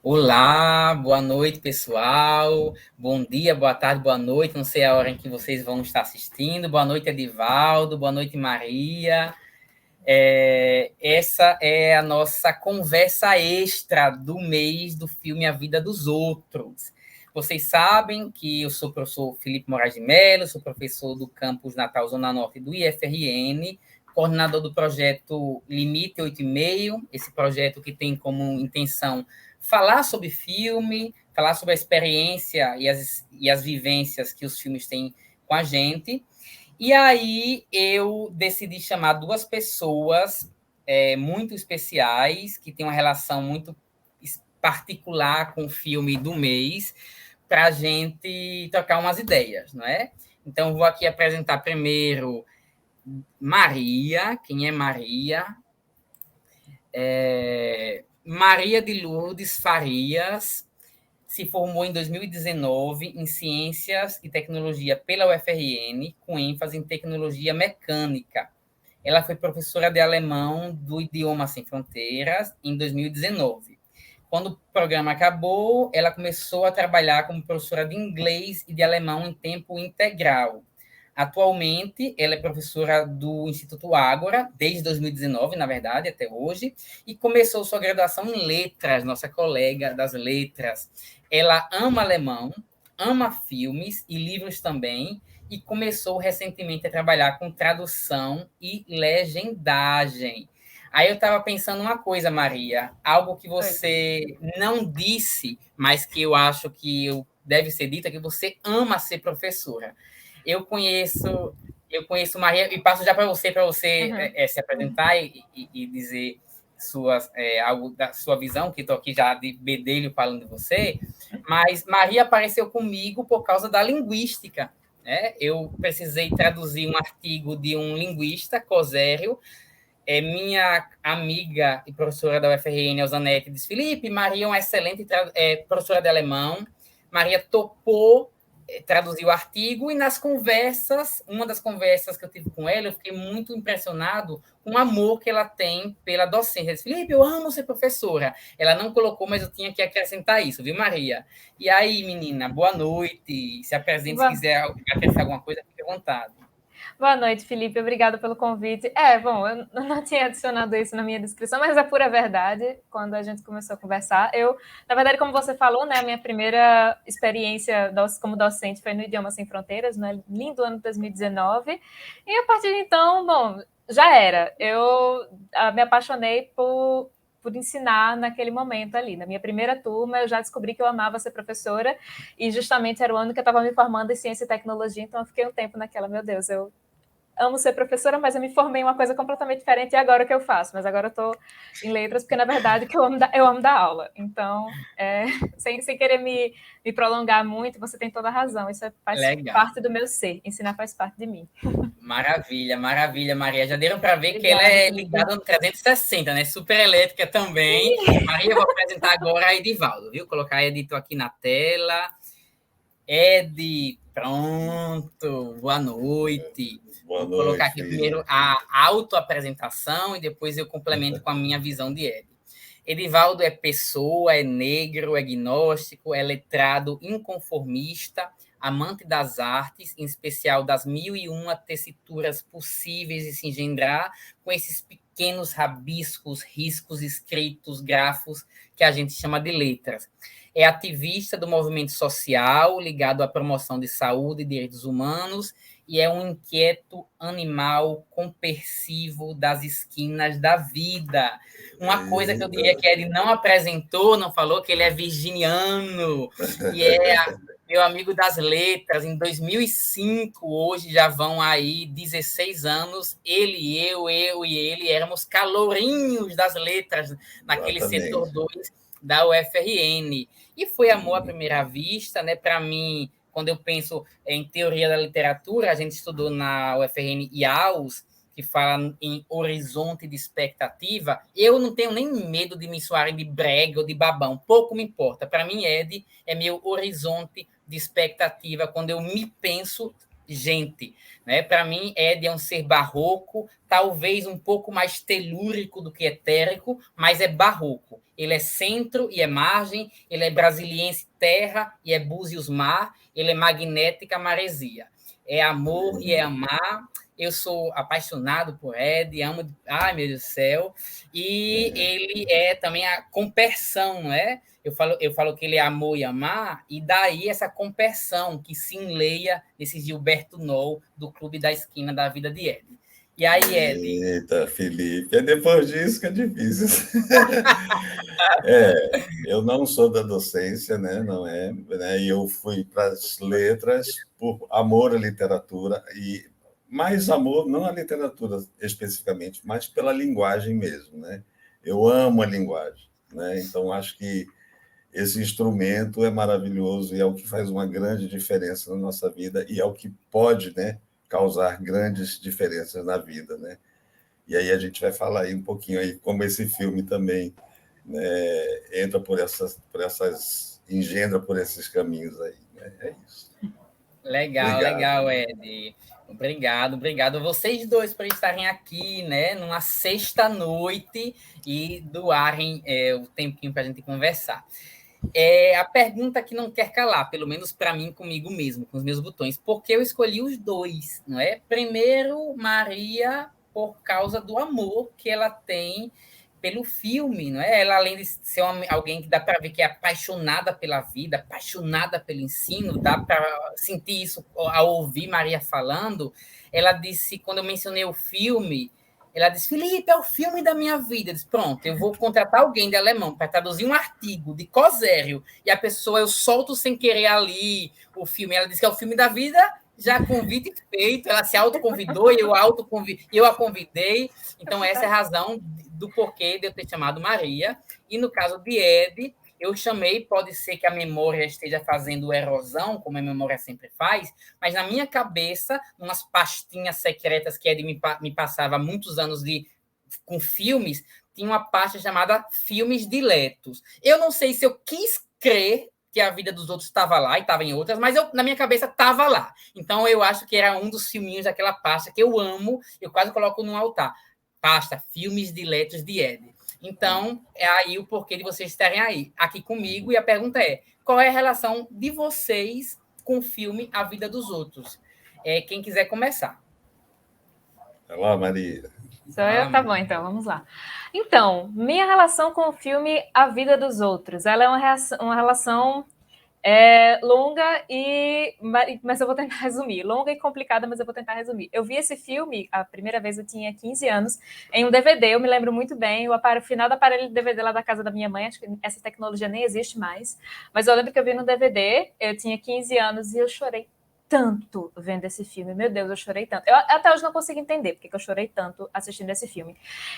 Olá, boa noite, pessoal. Bom dia, boa tarde, boa noite. Não sei a hora em que vocês vão estar assistindo. Boa noite, Edivaldo. Boa noite, Maria. Essa é a nossa conversa extra do mês do filme A Vida dos Outros. Vocês sabem que eu sou o professor Felipe Moraes de Mello, sou professor do campus Natal Zona Norte do IFRN, coordenador do projeto Limite 8,5, esse projeto que tem como intenção falar sobre filme, falar sobre a experiência e as vivências que os filmes têm com a gente. E aí eu decidi chamar duas pessoas muito especiais, que têm uma relação muito particular com o filme do mês, para a gente trocar umas ideias, não é? Então, vou aqui apresentar primeiro Maria. Quem é Maria? Maria de Lourdes Farias se formou em 2019 em Ciências e Tecnologia pela UFRN, com ênfase em tecnologia mecânica. Ela foi professora de alemão do Idioma Sem Fronteiras em 2019. Quando o programa acabou, ela começou a trabalhar como professora de inglês e de alemão em tempo integral. Atualmente, ela é professora do Instituto Ágora, desde 2019, na verdade, até hoje, e começou sua graduação em letras, nossa colega das letras. Ela ama alemão, ama filmes e livros também, e começou recentemente a trabalhar com tradução e legendagem. Aí eu estava pensando uma coisa, Maria, algo que Oi. você não disse, mas que eu acho que deve ser dito, é que você ama ser professora. Eu conheço, eu conheço Maria, e passo já para você Uhum. se apresentar e dizer algo da sua visão, que estou aqui já de bedelho falando de você, mas Maria apareceu comigo por causa da linguística. Né? Eu precisei traduzir um artigo de um linguista, Cosério, minha amiga e professora da UFRN, Elzanete, disse: Felipe, Maria é uma excelente professora de alemão. Maria topou traduzir o artigo, e nas conversas, uma das conversas que eu tive com ela, eu fiquei muito impressionado com o amor que ela tem pela docência. Ela disse: Felipe, eu amo ser professora. Ela não colocou, mas eu tinha que acrescentar isso, viu, Maria? E aí, menina, boa noite. Se apresente, se Boa, quiser acrescentar alguma coisa, fique à vontade. boa noite, Felipe. Obrigada pelo convite. Bom, eu não tinha adicionado isso na minha descrição, mas é pura verdade. Quando a gente começou a conversar, na verdade, como você falou, né, a minha primeira experiência como docente foi no Idioma Sem Fronteiras, no lindo ano de 2019. E a partir de então, bom, já era. Eu me apaixonei por ensinar naquele momento ali. Na minha primeira turma, eu já descobri que eu amava ser professora, e justamente era o ano que eu estava me formando em ciência e tecnologia, então eu fiquei um tempo naquela, meu Deus, eu amo ser professora, mas eu me formei em uma coisa completamente diferente, e agora o que eu faço? Mas agora eu estou em letras, porque na verdade eu amo dar aula. Então, sem querer me prolongar muito, você tem toda a razão, faz Legal. parte do meu ser, ensinar faz parte de mim. Maravilha, maravilha, Maria. Já deram para ver que ela Obrigada, é Felipe. ligada no 360, né? Super elétrica também. Maria, eu vou apresentar agora a Edivaldo, viu? Colocar a Edito aqui na tela. Edi, pronto. Boa noite. Boa Vou colocar noite, aqui primeiro Felipe. a autoapresentação e depois eu complemento com a minha visão de Edi. Edivaldo é pessoa, é negro, é gnóstico, é letrado, inconformista, amante das artes, em especial das mil e uma tessituras possíveis de se engendrar com esses pequenos rabiscos, riscos, escritos, grafos que a gente chama de letras. É ativista do movimento social ligado à promoção de saúde e direitos humanos e é um inquieto animal compersivo das esquinas da vida. Uma coisa que eu Eita. diria que ele não apresentou, não falou, que ele é virginiano e é meu amigo das letras. Em 2005, hoje já vão aí 16 anos, ele e eu e ele éramos calourinhos das letras naquele setor Exatamente. 2 da UFRN. E foi amor à primeira vista, né? Para mim, quando eu penso em teoria da literatura, a gente estudou na UFRN IAUS, que fala em horizonte de expectativa. Eu não tenho nem medo de me soarem de brega ou de babão, pouco me importa. Para mim, Ed é meu horizonte de expectativa quando eu me penso gente, né? Para mim, Ed é um ser barroco, talvez um pouco mais telúrico do que etérico, mas é barroco. Ele é centro e é margem, ele é brasiliense terra e é búzios mar, ele é magnética maresia. É amor e é amar. Eu sou apaixonado por Ed, amo, ai meu Deus do céu. E ele é também a compersão, não é? Eu falo que ele é amor e amar, e daí essa compersão que se enleia nesse Gilberto Noll do Clube da Esquina da Vida de Ed. E aí, Ed? Eita, Felipe, é depois disso que é difícil. Eu não sou da docência, né? Não é, né? E eu fui para as letras por amor à literatura e mais amor não à literatura especificamente, mas pela linguagem mesmo, né? Eu amo a linguagem, né? Então acho que esse instrumento é maravilhoso e é o que faz uma grande diferença na nossa vida e é o que pode, né, causar grandes diferenças na vida, né? E aí a gente vai falar aí um pouquinho aí como esse filme também, né, entra engendra por esses caminhos aí, né? É isso. Legal, Obrigado. legal, Ed. Obrigado. Vocês dois por estarem aqui, né, numa sexta-noite e doarem o tempinho para a gente conversar. A pergunta que não quer calar, pelo menos para mim, comigo mesmo, com os meus botões. Por que eu escolhi os dois, não é? Primeiro, Maria, por causa do amor que ela tem pelo filme, não é? Ela, além de ser alguém que dá para ver que é apaixonada pela vida, apaixonada pelo ensino, dá para sentir isso ao ouvir Maria falando. Ela disse, quando eu mencionei o filme, ela disse, Felipe, é o filme da minha vida. Eu disse, pronto, eu vou contratar alguém de alemão para traduzir um artigo de Cosério, e a pessoa, eu solto sem querer ali o filme. Ela disse que é o filme da vida, já convite feito, ela se autoconvidou, eu a convidei. Então, essa é a razão do porquê de eu ter chamado Maria. E no caso de Ed, eu chamei, pode ser que a memória esteja fazendo erosão, como a memória sempre faz, mas na minha cabeça, umas pastinhas secretas que Ed me passava há muitos anos com filmes, tinha uma pasta chamada Filmes Diletos. Eu não sei se eu quis crer que a vida dos outros estava lá e estava em outras, mas na minha cabeça estava lá. Então, eu acho que era um dos filminhos daquela pasta que eu amo, eu quase coloco no altar. Pasta Filmes Diletos de Ed. Então, é aí o porquê de vocês estarem aí, aqui comigo. E a pergunta é, qual é a relação de vocês com o filme A Vida dos Outros? Quem quiser começar. Olá, Maria. Sou eu? Tá bom, então, vamos lá. Então, minha relação com o filme A Vida dos Outros, ela é uma relação longa mas eu vou tentar resumir. Longa e complicada, mas eu vou tentar resumir. Eu vi esse filme, a primeira vez eu tinha 15 anos, em um DVD, eu me lembro muito bem, o final do aparelho de DVD lá da casa da minha mãe, acho que essa tecnologia nem existe mais, mas eu lembro que eu vi no DVD, eu tinha 15 anos e eu chorei tanto vendo esse filme. Meu Deus, eu chorei tanto. Eu até hoje não consigo entender porque eu chorei tanto assistindo esse filme.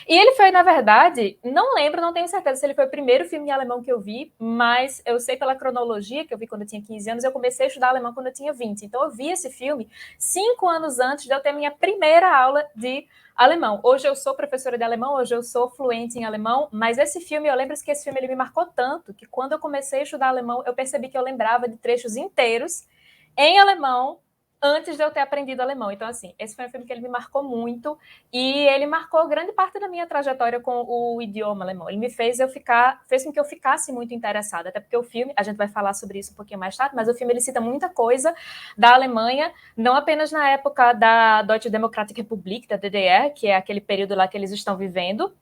E ele foi, na verdade, não lembro, não tenho certeza se ele foi o primeiro filme em alemão que eu vi, mas eu sei pela cronologia que eu vi quando eu tinha 15 anos, eu comecei a estudar alemão quando eu tinha 20. Então eu vi esse filme 5 anos antes de eu ter minha primeira aula de alemão. Hoje eu sou professora de alemão, hoje eu sou fluente em alemão, mas esse filme, eu lembro que esse filme ele me marcou tanto que quando eu comecei a estudar alemão, eu percebi que eu lembrava de trechos inteiros em alemão, antes de eu ter aprendido alemão. Então, assim, esse foi um filme que ele me marcou muito e ele marcou grande parte da minha trajetória com o idioma alemão. Ele fez com que eu ficasse muito interessada, até porque o filme, a gente vai falar sobre isso um pouquinho mais tarde, mas o filme ele cita muita coisa da Alemanha, não apenas na época da Deutsche Demokratische Republik, da DDR, que é aquele período lá que eles estão vivendo,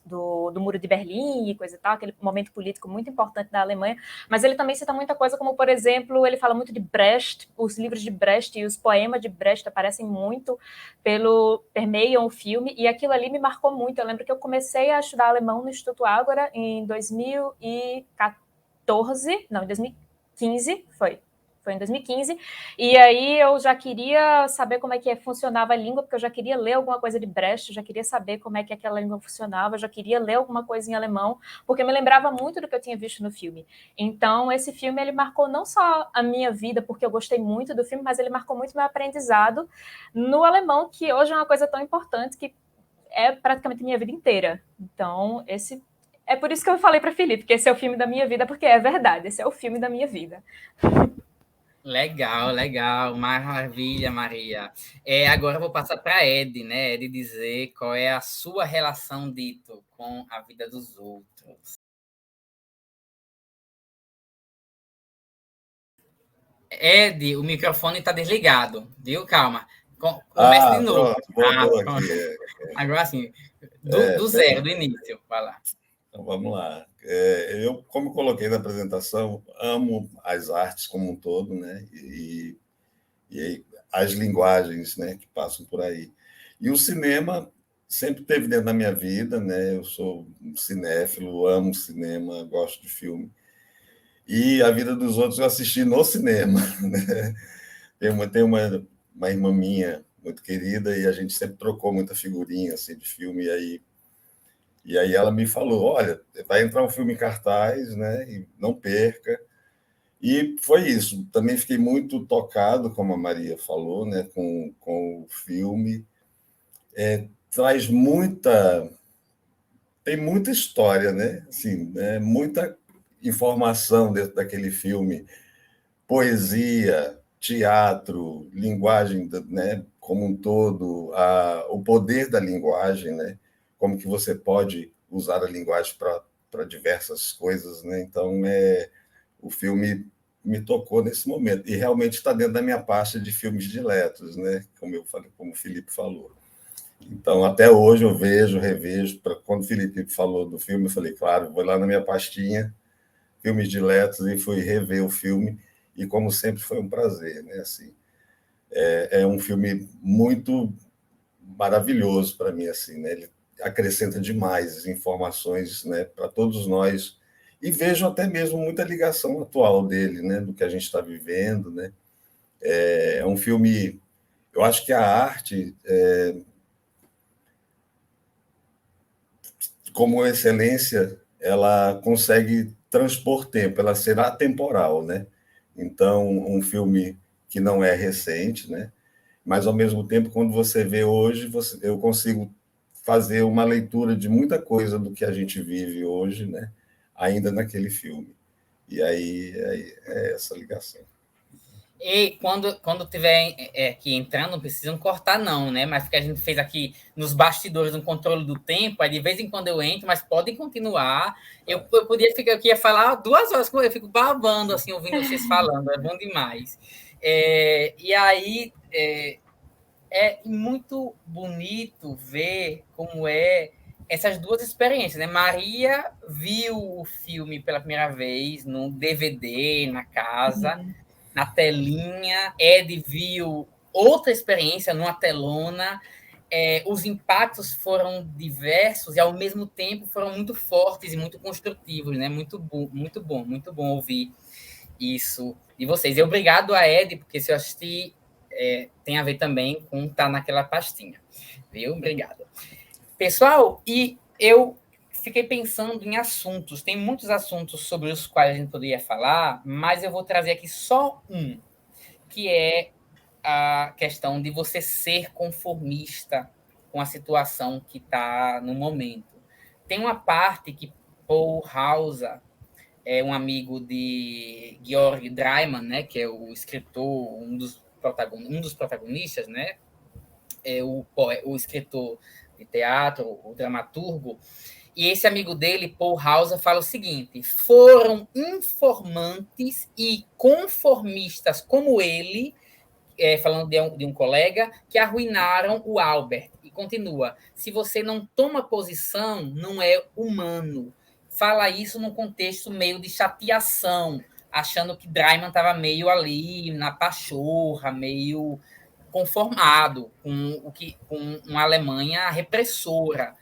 do Muro de Berlim e coisa e tal, aquele momento político muito importante da Alemanha, mas ele também cita muita coisa, como, por exemplo, ele fala muito de Brecht, os livros de Brecht e os poemas de Brecht aparecem muito, permeiam o filme, e aquilo ali me marcou muito. Eu lembro que eu comecei a estudar alemão no Instituto Ágora em 2014, não, em 2015, foi em 2015, e aí eu já queria saber como é que funcionava a língua, porque eu já queria ler alguma coisa de Brecht, eu já queria saber como é que aquela língua funcionava, eu já queria ler alguma coisa em alemão, porque me lembrava muito do que eu tinha visto no filme. Então, esse filme, ele marcou não só a minha vida, porque eu gostei muito do filme, mas ele marcou muito meu aprendizado no alemão, que hoje é uma coisa tão importante que é praticamente minha vida inteira. Então, é por isso que eu falei para Felipe, que esse é o filme da minha vida, porque é verdade, esse é o filme da minha vida. Legal, legal, maravilha, Maria. Agora eu vou passar para a Ed, né? Ed dizer qual é a sua relação, Dito, com a vida dos outros. Ed, o microfone está desligado, viu? Calma. Comece de novo. Pronto, voltou Pronto. aqui. Agora sim, do zero, Bem, do início. Vai lá. então vamos lá. Eu, como coloquei na apresentação, amo as artes como um todo, né? E as linguagens, né, que passam por aí. E o cinema sempre teve dentro da minha vida, né? Eu sou um cinéfilo, amo cinema, gosto de filme. E a vida dos outros eu assisti no cinema, né? Tem uma irmã minha muito querida e a gente sempre trocou muita figurinha assim, de filme. E aí ela me falou: olha, vai entrar um filme em cartaz, né? E não perca. E foi isso. Também fiquei muito tocado, como a Maria falou, né? Com o filme. Traz muita. Tem muita história, né? Assim, né? Muita informação dentro daquele filme, poesia, teatro, linguagem, né, como um todo, o poder da linguagem, né, como que você pode usar a linguagem para diversas coisas, né? Então, o filme me tocou nesse momento e realmente está dentro da minha pasta de filmes diletos, né? Como eu falei, como o Felipe falou. Então, até hoje eu vejo, revejo. Quando o Felipe falou do filme, eu falei, claro, vou lá na minha pastinha filmes diletos e fui rever o filme e como sempre foi um prazer, né? Assim, é um filme muito maravilhoso para mim, assim, né? Ele acrescenta demais informações, né, para todos nós e vejo até mesmo muita ligação atual dele, né, do que a gente está vivendo, né? É um filme, eu acho que a arte, como excelência, ela consegue transpor tempo, ela será atemporal, né? Então, um filme que não é recente, né? Mas, ao mesmo tempo, quando você vê hoje, eu consigo fazer uma leitura de muita coisa do que a gente vive hoje, né? Ainda naquele filme. E aí é essa ligação. E quando tiver aqui entrando, não precisam cortar, não, né? Mas porque a gente fez aqui nos bastidores um controle do tempo, aí de vez em quando eu entro, mas podem continuar. Eu podia ficar aqui a falar 2 horas, eu fico babando, assim, ouvindo vocês falando, é bom demais. E aí é muito bonito ver como é essas duas experiências, né? Maria viu o filme pela primeira vez no DVD, na casa, na telinha. Ed viu outra experiência numa telona. Os impactos foram diversos e, ao mesmo tempo, foram muito fortes e muito construtivos, né? Muito bom, muito bom ouvir isso de vocês. E obrigado a Ed, porque se eu assisti, tem a ver também com estar naquela pastinha. Viu? Obrigado. Pessoal, e eu fiquei pensando em assuntos. Tem muitos assuntos sobre os quais a gente poderia falar, mas eu vou trazer aqui só um, que é a questão de você ser conformista com a situação que está no momento. Tem uma parte que Paul Hauser, um amigo de Georg Dreimann, né, que é o escritor, um dos protagonistas, né, o escritor de teatro, o dramaturgo, e esse amigo dele, Paul Hauser, fala o seguinte: foram informantes e conformistas como ele, falando de um colega, que arruinaram o Albert. E continua: se você não toma posição, não é humano. Fala isso num contexto meio de chateação, achando que Dreimann estava meio ali na pachorra, meio conformado com uma Alemanha repressora.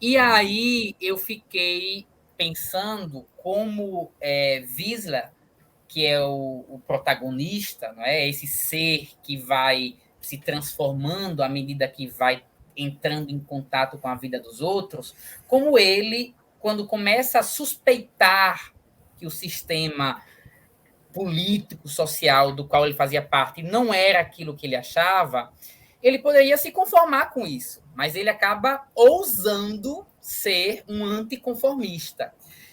E aí eu fiquei pensando como Wiesler, que é o protagonista, não é? Esse ser que vai se transformando à medida que vai entrando em contato com a vida dos outros, como ele, quando começa a suspeitar que o sistema político, social do qual ele fazia parte não era aquilo que ele achava, ele poderia se conformar com isso, mas ele acaba ousando ser um anticonformista.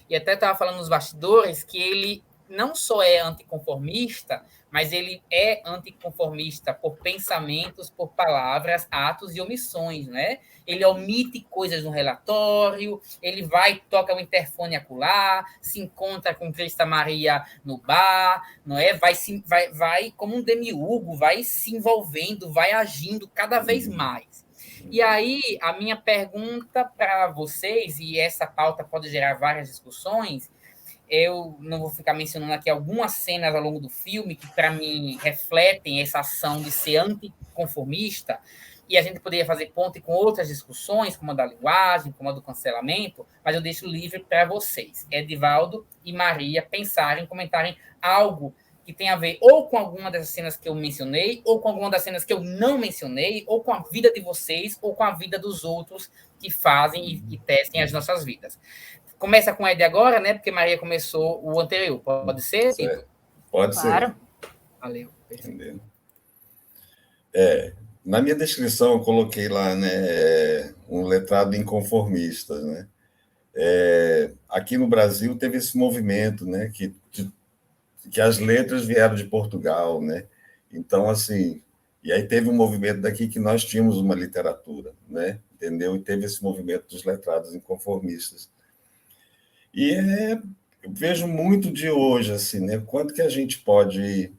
E até estava falando nos bastidores que ele não só é anticonformista, mas ele é anticonformista por pensamentos, por palavras, atos e omissões, né? Ele omite coisas no relatório, ele vai, toca o interfone acolá, se encontra com Crista Maria no bar, não é? Vai como um demiurgo, vai se envolvendo, vai agindo cada vez mais. E aí, a minha pergunta para vocês, e essa pauta pode gerar várias discussões, eu não vou ficar mencionando aqui algumas cenas ao longo do filme que, para mim, refletem essa ação de ser anticonformista, e a gente poderia fazer ponte com outras discussões, como a da linguagem, como a do cancelamento, mas eu deixo livre para vocês, Edivaldo e Maria, pensarem, comentarem algo que tem a ver ou com alguma dessas cenas que eu mencionei, ou com alguma das cenas que eu não mencionei, ou com a vida de vocês, ou com a vida dos outros que fazem e testem as nossas vidas. Começa com Ed agora, né? Porque Maria começou o anterior. Pode ser? Pode Claro. ser. Valeu. Entendeu? Na minha descrição, eu coloquei lá, né, um letrado inconformista, né? Aqui no Brasil teve esse movimento, né, que as letras vieram de Portugal, né? Então, assim, e aí teve um movimento daqui que nós tínhamos uma literatura, né? Entendeu? E teve esse movimento dos letrados inconformistas. E eu vejo muito de hoje, assim, né? Quanto que a gente pode...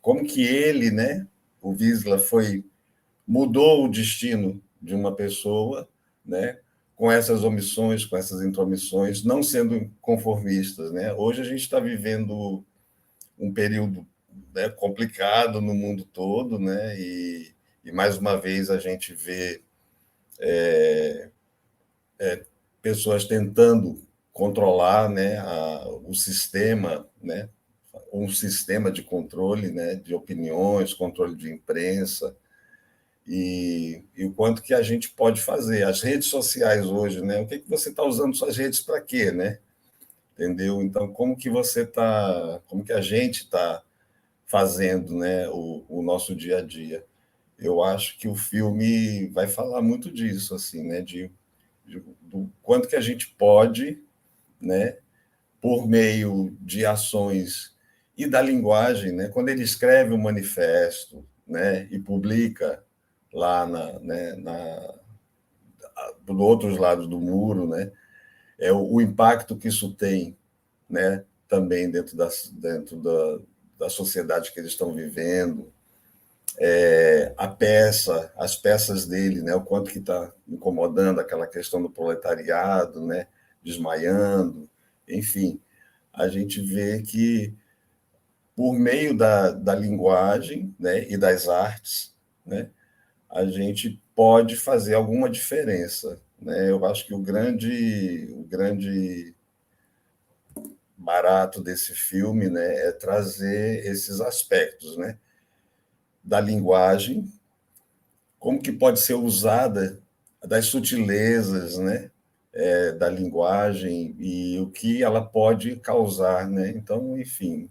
como que ele, né? O Wisla mudou o destino de uma pessoa, né? Com essas omissões, com essas intromissões, não sendo conformistas, né? Hoje a gente está vivendo um período, né, complicado no mundo todo, né? E mais uma vez a gente vê pessoas tentando controlar, né, o sistema, né, um sistema de controle, né, de opiniões, controle de imprensa, e o quanto que a gente pode fazer. As redes sociais hoje, né, o que você está usando suas redes para quê, né? Entendeu? Então, como que a gente está fazendo, né, o nosso dia a dia? Eu acho que o filme vai falar muito disso, assim, né, do quanto que a gente pode, né, por meio de ações e da linguagem, né, quando ele escreve um manifesto, né, e publica lá do outros lados do muro, né, o impacto que isso tem, né, também dentro da sociedade que eles estão vivendo, as peças dele, né, o quanto que está incomodando aquela questão do proletariado, né, desmaiando, enfim, a gente vê que por meio da linguagem, né, e das artes, né, a gente pode fazer alguma diferença, né? Eu acho que o grande barato desse filme, né, é trazer esses aspectos, né, da linguagem, como que pode ser usada, das sutilezas, né, da linguagem e o que ela pode causar, né? Então, enfim,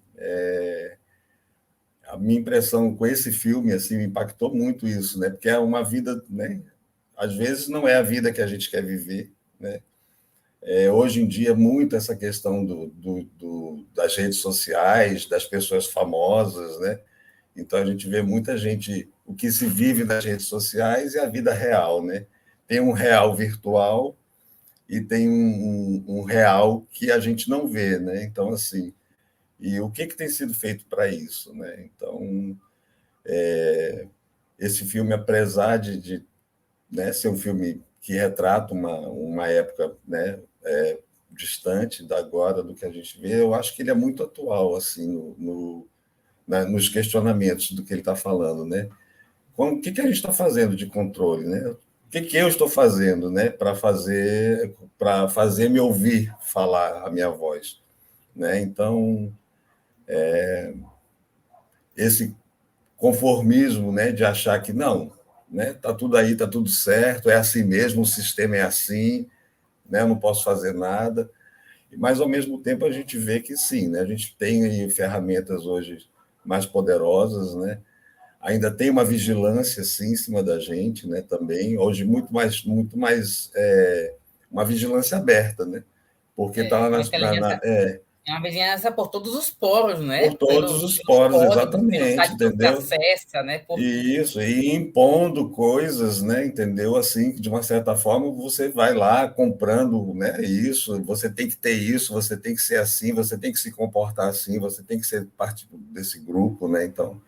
a minha impressão com esse filme assim me impactou muito isso, né? Porque é uma vida, né? Às vezes não é a vida que a gente quer viver, né? Hoje em dia muito essa questão das redes sociais, das pessoas famosas, né? Então a gente vê muita gente, o que se vive nas redes sociais é a vida real, né? Tem um real virtual e tem um real que a gente não vê, né? Então assim, e o que tem sido feito para isso, né? Então esse filme, apesar de né, ser um filme que retrata uma época, né, distante da agora do que a gente vê, eu acho que ele é muito atual assim nos questionamentos do que ele está falando, né? O que a gente está fazendo de controle, né? O que eu estou fazendo, né, para fazer me ouvir falar a minha voz, né? Então esse conformismo, né, de achar que não, né, tá tudo aí, tá tudo certo, é assim mesmo, o sistema é assim, né, eu não posso fazer nada. Mas, ao mesmo tempo, a gente vê que sim, né, a gente tem aí ferramentas hoje mais poderosas, né, ainda tem uma vigilância sim, em cima da gente, né, também, hoje muito mais uma vigilância aberta, né, porque está lá É uma vizinhança por todos os poros, né? Por todos os Pelos poros, códigos, pelo exatamente, site que você entendeu? acessa, né? Isso, e impondo coisas, né? Entendeu? Assim, que de uma certa forma você vai lá comprando, né? Isso, você tem que ter isso, você tem que ser assim, você tem que se comportar assim, você tem que ser parte desse grupo, né? Então,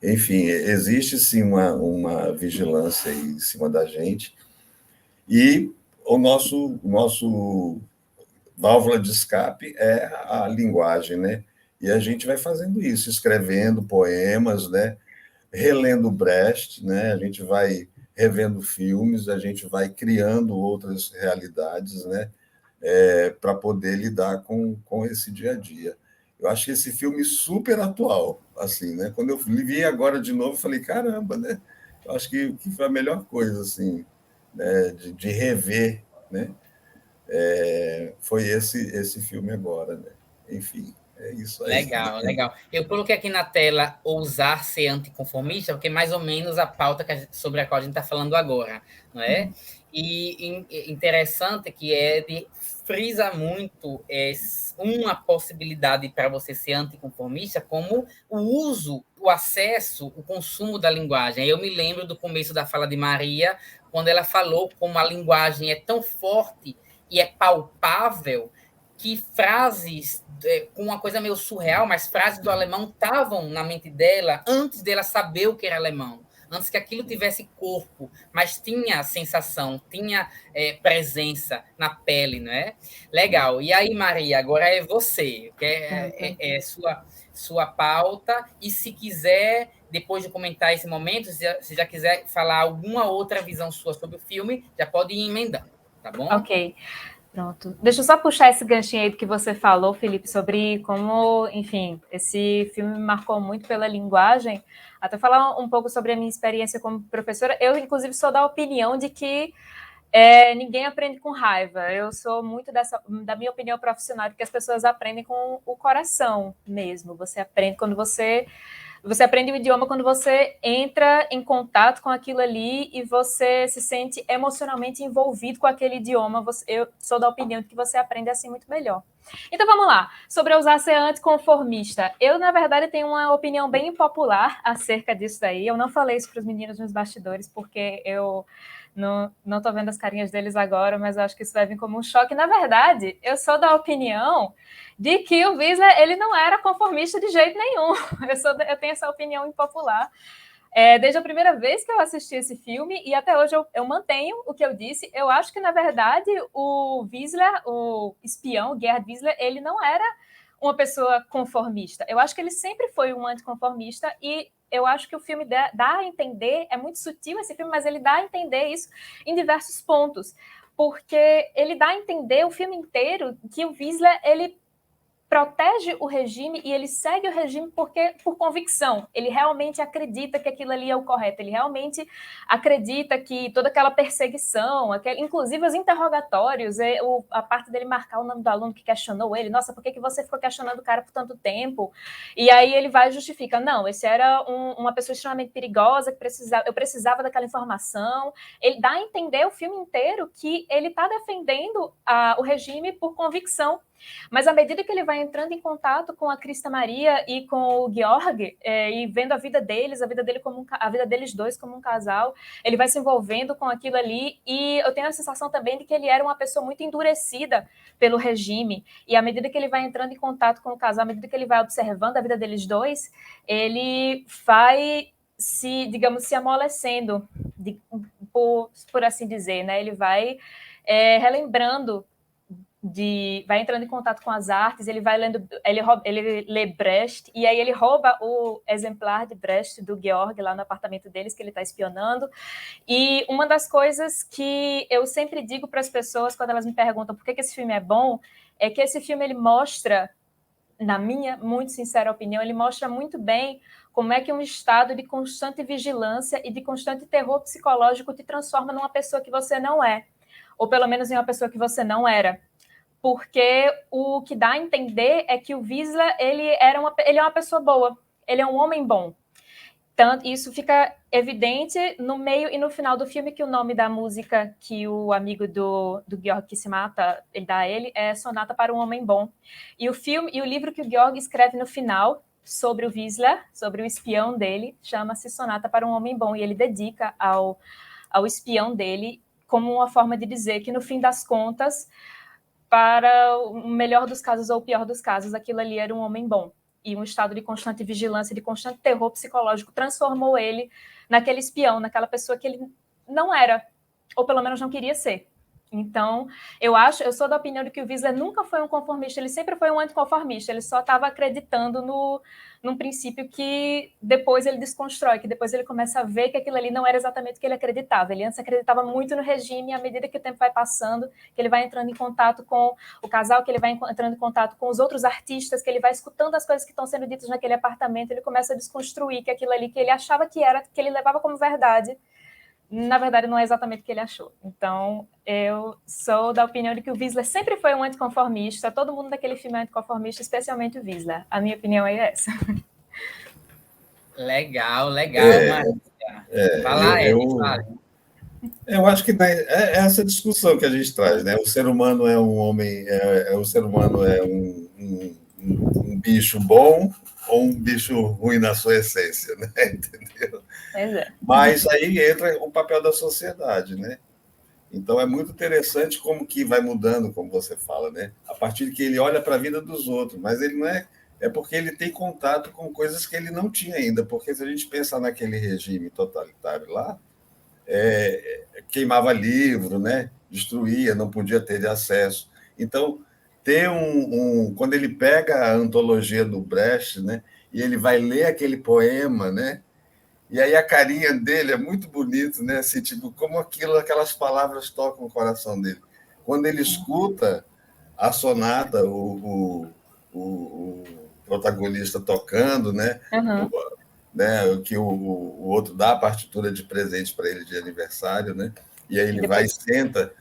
enfim, existe sim uma vigilância aí em cima da gente. E o nosso válvula de escape é a linguagem, né? E a gente vai fazendo isso, escrevendo poemas, né? Relendo Brecht, né? A gente vai revendo filmes, a gente vai criando outras realidades, né? Para poder lidar com esse dia a dia. Eu achei esse filme super atual, assim, né? Quando eu vi agora de novo, eu falei, caramba, né? Eu acho que foi a melhor coisa, assim, né? De rever, né? Foi esse filme agora, né? Enfim, é isso aí. Legal, legal. Eu coloquei aqui na tela ousar ser anticonformista, porque é mais ou menos a pauta sobre a qual a gente está falando agora, não é? E interessante que Ed frisa muito uma possibilidade para você ser anticonformista, como o uso, o acesso, o consumo da linguagem. Eu me lembro do começo da fala de Maria, quando ela falou como a linguagem é tão forte e é palpável que frases com uma coisa meio surreal, mas frases do alemão estavam na mente dela antes dela saber o que era alemão, antes que aquilo tivesse corpo, mas tinha sensação, tinha presença na pele, não é? Legal. E aí, Maria, agora é você, que é sua pauta, e se quiser, depois de comentar esse momento, se já quiser falar alguma outra visão sua sobre o filme, já pode ir emendando, tá bom? Ok. Pronto. Deixa eu só puxar esse ganchinho aí do que você falou, Felipe, sobre como, enfim, esse filme me marcou muito pela linguagem. Até falar um pouco sobre a minha experiência como professora. Eu, inclusive, sou da opinião de que ninguém aprende com raiva. Eu sou muito da minha opinião profissional, de que as pessoas aprendem com o coração mesmo. Você aprende quando você aprende o idioma quando você entra em contato com aquilo ali e você se sente emocionalmente envolvido com aquele idioma. Eu sou da opinião de que você aprende assim muito melhor. Então vamos lá. Sobre usar ser anticonformista. Eu, na verdade, tenho uma opinião bem impopular acerca disso daí. Eu não falei isso para os meninos nos bastidores, porque eu não estou vendo as carinhas deles agora, mas eu acho que isso vai vir como um choque. Na verdade, eu sou da opinião de que o Wiesler, ele não era conformista de jeito nenhum. Eu tenho essa opinião impopular. Desde a primeira vez que eu assisti esse filme, e até hoje eu mantenho o que eu disse, eu acho que, na verdade, o Wiesler, o espião, o Gerhard Wiesler, ele não era uma pessoa conformista. Eu acho que ele sempre foi um anticonformista e eu acho que o filme dá a entender, é muito sutil esse filme, mas ele dá a entender isso em diversos pontos, porque ele dá a entender o filme inteiro que o Wiesler, ele protege o regime e ele segue o regime por convicção. Ele realmente acredita que aquilo ali é o correto. Ele realmente acredita que toda aquela perseguição, inclusive os interrogatórios, a parte dele marcar o nome do aluno que questionou ele. Nossa, por que você ficou questionando o cara por tanto tempo? E aí ele vai e justifica. Não, esse era uma pessoa extremamente perigosa, que eu precisava daquela informação. Ele dá a entender o filme inteiro que ele está defendendo o regime por convicção. Mas à medida que ele vai entrando em contato com a Krista Maria e com o Georg, e vendo a vida deles, a vida deles dois como um casal, ele vai se envolvendo com aquilo ali, e eu tenho a sensação também de que ele era uma pessoa muito endurecida pelo regime, e à medida que ele vai entrando em contato com o casal, à medida que ele vai observando a vida deles dois, ele vai se amolecendo, por assim dizer, né? Ele vai relembrando vai entrando em contato com as artes, ele vai lendo, ele lê Brecht, e aí ele rouba o exemplar de Brecht do Georg lá no apartamento deles, que ele está espionando. E uma das coisas que eu sempre digo para as pessoas quando elas me perguntam por que esse filme é bom, é que esse filme ele mostra, na minha muito sincera opinião, ele mostra muito bem como é que um estado de constante vigilância e de constante terror psicológico te transforma numa pessoa que você não é, ou pelo menos em uma pessoa que você não era. Porque o que dá a entender é que o Wiesler, ele é uma pessoa boa, ele é um homem bom. Isso fica evidente no meio e no final do filme, que o nome da música que o amigo do Georg que se mata, ele dá a ele, é Sonata para um Homem Bom. E o livro que o Georg escreve no final sobre o Wiesler, sobre o espião dele, chama-se Sonata para um Homem Bom, e ele dedica ao espião dele como uma forma de dizer que, no fim das contas, para o melhor dos casos ou o pior dos casos, aquilo ali era um homem bom. E um estado de constante vigilância, de constante terror psicológico, transformou ele naquele espião, naquela pessoa que ele não era, ou pelo menos não queria ser. Então, eu sou da opinião de que o Wiesler nunca foi um conformista, ele sempre foi um anticonformista, ele só estava acreditando num princípio que depois ele desconstrói, que depois ele começa a ver que aquilo ali não era exatamente o que ele acreditava. Ele antes acreditava muito no regime, e à medida que o tempo vai passando, que ele vai entrando em contato com o casal, que ele vai entrando em contato com os outros artistas, que ele vai escutando as coisas que estão sendo ditas naquele apartamento, ele começa a desconstruir que aquilo ali que ele achava que era, que ele levava como verdade, na verdade, não é exatamente o que ele achou. Então, eu sou da opinião de que o Wiesler sempre foi um anticonformista. Todo mundo daquele filme é anticonformista, especialmente o Wiesler. A minha opinião é essa. Legal, Maria. Fala, eu acho que é essa discussão que a gente traz, né? O ser humano é um homem, o ser humano é um bicho bom ou um bicho ruim na sua essência, né? Entendeu? Mas aí entra o papel da sociedade, né? Então é muito interessante como que vai mudando, como você fala, né? A partir de que ele olha para a vida dos outros, mas ele não é porque ele tem contato com coisas que ele não tinha ainda, porque se a gente pensar naquele regime totalitário lá, queimava livro, né? Destruía, não podia ter de acesso. Então, ter quando ele pega a antologia do Brecht, né? E ele vai ler aquele poema, né? E aí a carinha dele é muito bonito, né? Assim, tipo, como aquelas palavras tocam o coração dele. Quando ele escuta a sonata, o protagonista tocando, né? Uhum. Que o outro dá a partitura de presente para ele de aniversário, né? E aí ele vai e senta.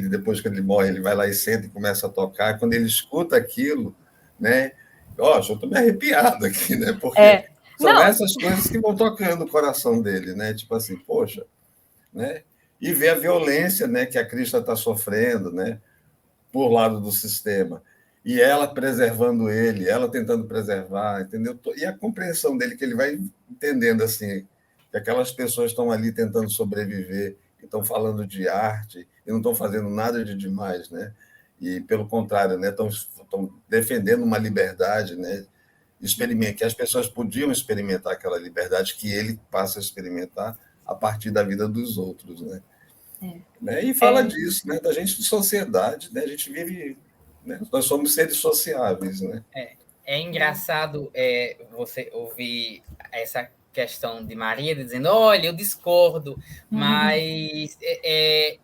Depois que ele morre, ele vai lá e senta e começa a tocar. Quando ele escuta aquilo, né? Eu estou me arrepiado aqui, né? Porque são essas coisas que vão tocando o coração dele, né? Tipo assim, poxa, né? E ver a violência, né, que a Krishna está sofrendo, né, por lado do sistema. E ela preservando ele, ela tentando preservar, entendeu? E a compreensão dele, que ele vai entendendo assim, que aquelas pessoas estão ali tentando sobreviver, estão falando de arte e não estão fazendo nada de demais, né? E, pelo contrário, né, estão defendendo uma liberdade, né, que as pessoas podiam experimentar aquela liberdade que ele passa a experimentar a partir da vida dos outros, né? E fala disso, né, da gente de sociedade, né? A gente vive, né? Nós somos seres sociáveis, né? É engraçado você ouvir essa questão de Maria dizendo, olha, eu discordo, mas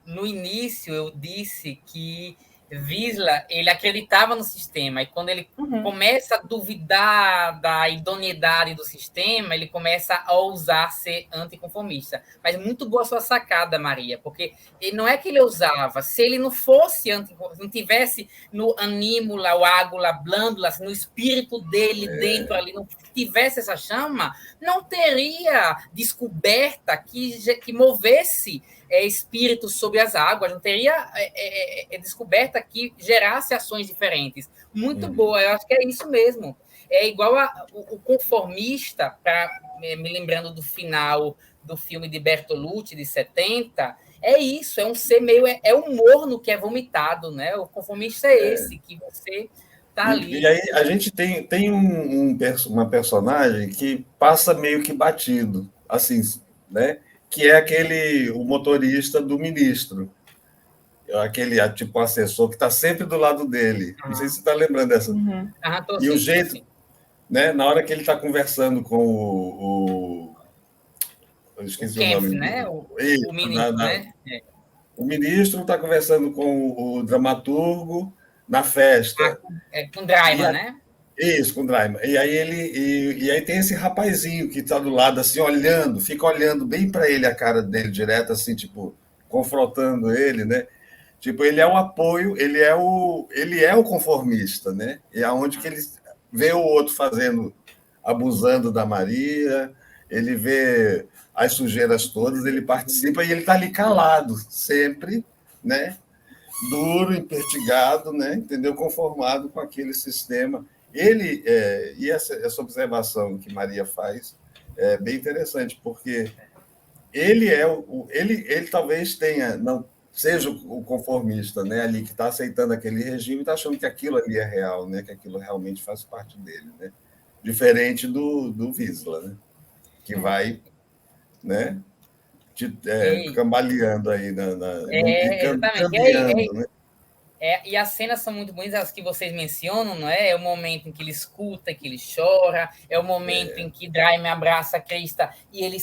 no início eu disse que Wiesler, ele acreditava no sistema, e quando ele começa a duvidar da idoneidade do sistema, ele começa a ousar ser anticonformista. Mas muito boa a sua sacada, Maria, porque não é que ele ousava, se ele não fosse anticonformista, não tivesse no anímula, o águla, blândula, no espírito dele dentro ali, não tivesse essa chama, não teria descoberta que movesse espíritos sobre as águas, não teria descoberta que gerasse ações diferentes. Muito boa, eu acho que é isso mesmo. É igual o conformista, me lembrando do final do filme de Bertolucci, de 70, é isso, é um ser meio... É um morno que é vomitado, né? O conformista é esse, que você tá ali. E aí a gente tem uma personagem que passa meio que batido, assim, né? Que é o motorista do ministro, aquele tipo assessor que está sempre do lado dele. Não sei se você está lembrando dessa. E o jeito, né? Na hora que ele está conversando com eu esqueci o nome. Né? O ministro, né? O ministro está conversando com o dramaturgo na festa. Com Draiman, né? Isso, com Draiman. E aí tem esse rapazinho que está do lado, assim, olhando, fica olhando bem para ele, a cara dele direto, assim, tipo, confrontando ele, né? Tipo, ele é o apoio, ele é o conformista, né? E aonde que ele vê o outro abusando da Maria, ele vê as sujeiras todas, ele participa e ele está ali calado, sempre, né? Duro, impertigado, né? Entendeu? Conformado com aquele sistema. Ele, e essa observação que Maria faz é bem interessante, porque ele talvez tenha, não seja o conformista, né, ali que está aceitando aquele regime e está achando que aquilo ali é real, né, que aquilo realmente faz parte dele, né? Diferente do Wisla, né, que vai, né, cambaleando aí exatamente. cambiando, né? E as cenas são muito bonitas, as que vocês mencionam, não é? É o momento em que ele escuta, que ele chora, é o momento em que Draime abraça a Krista e ele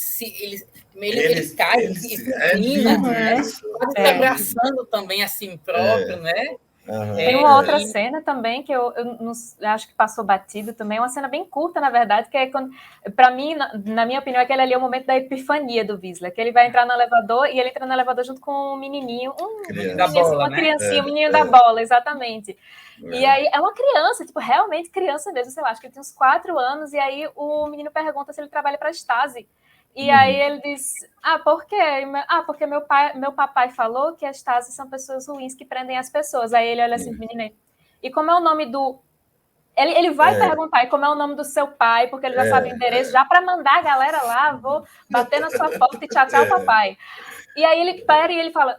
cai e se inclina, né? Quase se abraçando também a si próprio, né? Tem uma outra cena também que eu não, acho que passou batido também, uma cena bem curta, na verdade, que é quando, para mim, na minha opinião, aquele ali é o momento da epifania do Wisla, que ele vai entrar no elevador e ele entra no elevador junto com um menininho, uma criancinha, um menino da bola, exatamente. E aí é uma criança, tipo, realmente criança mesmo, sei lá, acho que ele tem uns 4 anos, e aí o menino pergunta se ele trabalha para a Stasi. E aí ele diz, por quê? Porque meu papai falou que as Stasi são pessoas ruins que prendem as pessoas. Aí ele olha assim, menino, e como é o nome do... Ele vai perguntar, e como é o nome do seu pai, porque ele já sabe o endereço, já para mandar a galera lá, vou bater na sua porta e tchau, papai. E aí ele pera e ele fala,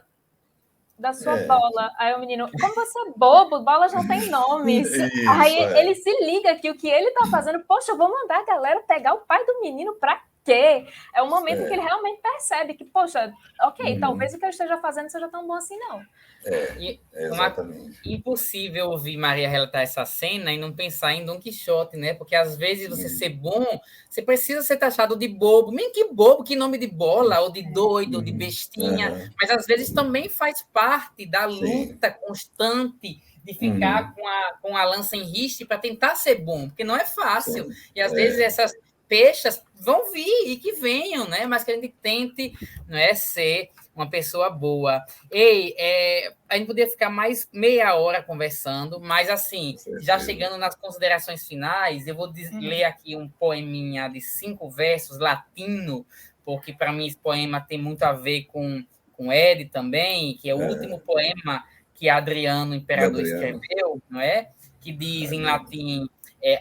da sua bola. Aí o menino, como você é bobo, bolas não tem nomes. Isso, aí ele se liga que o que ele tá fazendo, poxa, eu vou mandar a galera pegar o pai do menino pra quê? É o momento em que ele realmente percebe que, poxa, ok, talvez o que eu esteja fazendo seja tão bom assim, não. Exatamente. Impossível ouvir Maria relatar essa cena e não pensar em Dom Quixote, né? Porque às vezes você ser bom, você precisa ser taxado de bobo. Nem que bobo, que nome de bola, ou de doido, ou de bestinha. Mas às vezes também faz parte da luta constante de ficar com a lança em riste para tentar ser bom, porque não é fácil. E às vezes essas peixes vão vir e que venham, né? Mas que a gente tente, não é, ser uma pessoa boa. A gente poderia ficar mais meia hora conversando, mas assim, já chegando nas considerações finais, eu vou ler aqui um poeminha de 5 versos latino, porque para mim esse poema tem muito a ver com Ed também, que é o último poema que Adriano Imperador escreveu, não é? Que diz em latim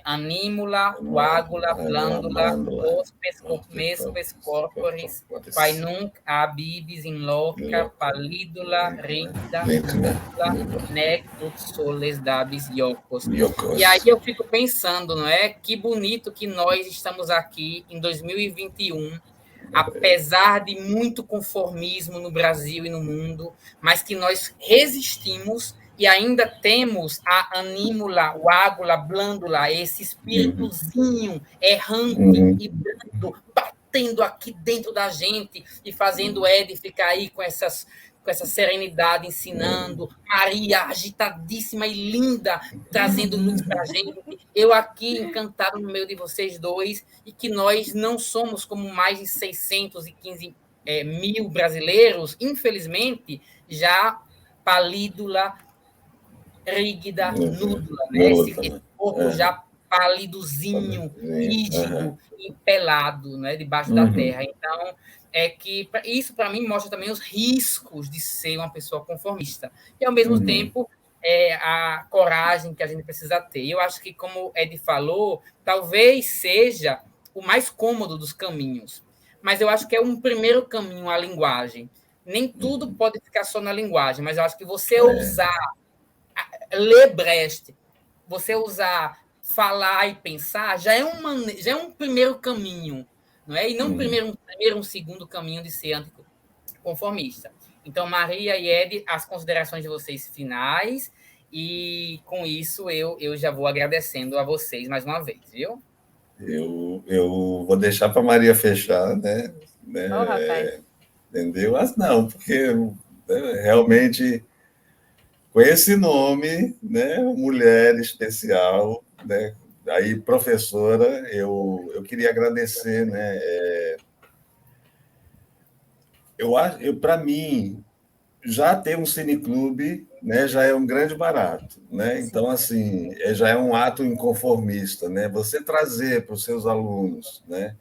animula, coagula, blandula, hospes, mesques corporis, quae nunc habibis in loca, pallidula, rígida, nec ut soles dabis iocos. E aí eu fico pensando, não é? Que bonito que nós estamos aqui em 2021, apesar de muito conformismo no Brasil e no mundo, mas que nós resistimos e ainda temos a anímula, o águla, blândula, esse espíritozinho errante e brando, batendo aqui dentro da gente e fazendo o Ed ficar aí com essa serenidade, ensinando, Maria agitadíssima e linda, trazendo luz para a gente, eu aqui encantado no meio de vocês dois, e que nós não somos como mais de 615 mil brasileiros, infelizmente, já palídula, rígida, núdula, né? Esse corpo já pálidozinho, rígido e pelado, né? Debaixo da terra. Então, que isso, para mim, mostra também os riscos de ser uma pessoa conformista. E, ao mesmo tempo, a coragem que a gente precisa ter. Eu acho que, como o Ed falou, talvez seja o mais cômodo dos caminhos. Mas eu acho que é um primeiro caminho a linguagem. Nem tudo pode ficar só na linguagem, mas eu acho que você usar ler Brecht, você usar falar e pensar, já é um primeiro caminho, não é? E não um segundo caminho de ser anticonformista. Então, Maria e Ed, as considerações de vocês finais, e com isso eu já vou agradecendo a vocês mais uma vez, viu? Eu vou deixar para Maria fechar, né? Entendeu? Mas não, porque realmente com esse nome, né, mulher especial, né, aí professora, eu queria agradecer, né, para mim já ter um cineclube, né, já é um grande barato, né? Então assim, já é um ato inconformista, né? Você trazer para os seus alunos, né,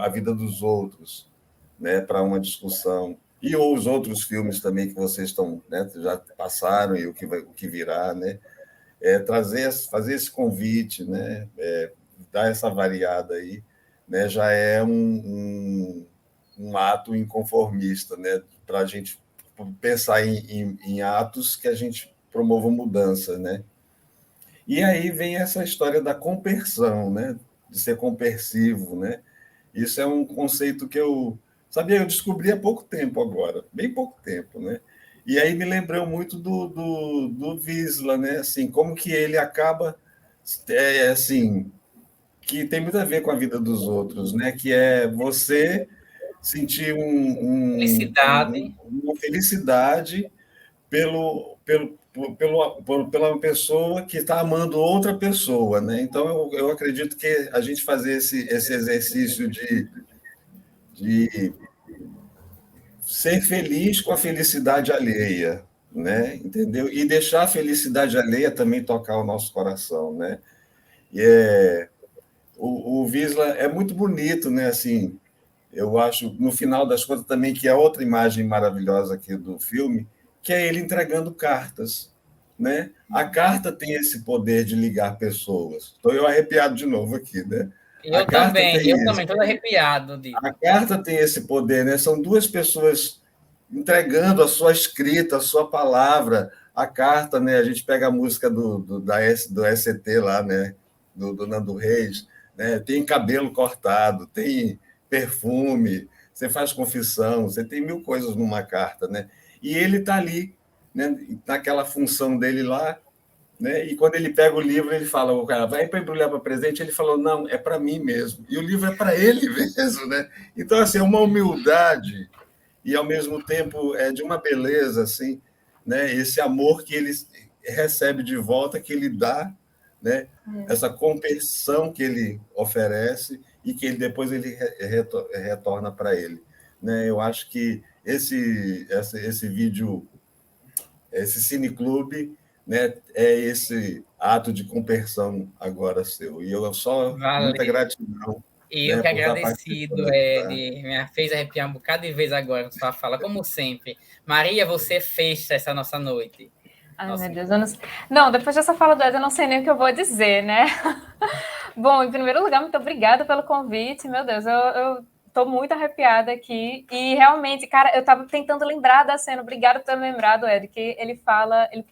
A Vida dos Outros, né, para uma discussão, e ou os outros filmes também que vocês estão, né, já passaram e o que virá, né, fazer esse convite, né, dar essa variada aí, né, já é um ato inconformista, né, para a gente pensar em atos que a gente promova mudança, né? E aí vem essa história da compersão, né, de ser compersivo, né? Isso é um conceito que eu descobri há pouco tempo agora, bem pouco tempo, né? E aí me lembrou muito do Wisla, né? Assim, como que ele acaba, assim, que tem muito a ver com a vida dos outros, né? Que é você sentir Felicidade. uma felicidade pela pessoa que está amando outra pessoa, né? Então eu acredito que a gente fazer esse exercício de ser feliz com a felicidade alheia, né? Entendeu? E deixar a felicidade alheia também tocar o nosso coração, né? E o Wisla é muito bonito, né? Assim, eu acho, no final das contas também, que é outra imagem maravilhosa aqui do filme, que é ele entregando cartas, né? A carta tem esse poder de ligar pessoas. Estou eu arrepiado de novo aqui, né? Eu também, todo arrepiado. A carta tem esse poder, né? São duas pessoas entregando a sua escrita, a sua palavra, a carta, né? A gente pega a música do ST lá, né? Do Nando Reis, né? Tem cabelo cortado, tem perfume, você faz confissão, você tem mil coisas numa carta, né? E ele está ali, né? Naquela função dele lá, né? E quando ele pega o livro, ele fala, o cara vai para embrulhar para presente, ele falou, não, é para mim mesmo. E o livro é para ele mesmo, né? Então, assim, é uma humildade e, ao mesmo tempo, é de uma beleza, assim, né? Esse amor que ele recebe de volta, que ele dá, né? Essa compreensão que ele oferece e que depois ele retorna para ele, né? Eu acho que esse vídeo, esse cineclube, né, é esse ato de compreensão agora seu. E eu só muita gratidão. Eu que agradecido, Ed. Me fez arrepiar um bocado de vez agora com sua fala, como sempre. Maria, você fecha essa nossa noite. Ai, meu Deus, não, depois dessa fala do Ed, eu não sei nem o que eu vou dizer, né? Bom, em primeiro lugar, muito obrigada pelo convite. Meu Deus, eu tô muito arrepiada aqui. E realmente, cara, eu tava tentando lembrar da cena. Obrigada por ter lembrado, Ed, que ele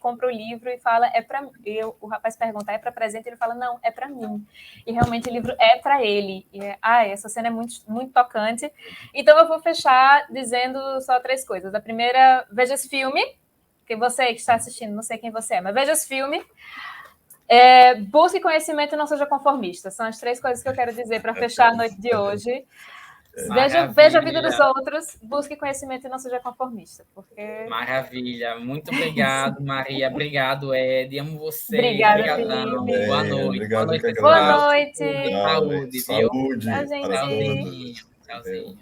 compra o livro e fala, é para mim. O rapaz pergunta, é para presente? Ele fala, não, é para mim. E realmente o livro é para ele. Essa cena é muito, muito tocante. Então eu vou fechar dizendo só 3 coisas. A primeira, veja esse filme, que você que está assistindo, não sei quem você é, mas veja esse filme. Busque conhecimento e não seja conformista. São as 3 coisas que eu quero dizer para fechar a noite de hoje. Veja a vida dos outros, busque conhecimento e não seja conformista. Porque... Maravilha. Muito obrigado, Maria. Obrigado, Ed. Amo você. Obrigada, Felipe. Boa noite. Obrigado, Boa noite, Boa noite. Saúde, viu? Saúde Tchau, gente. para todos. Tchauzinho.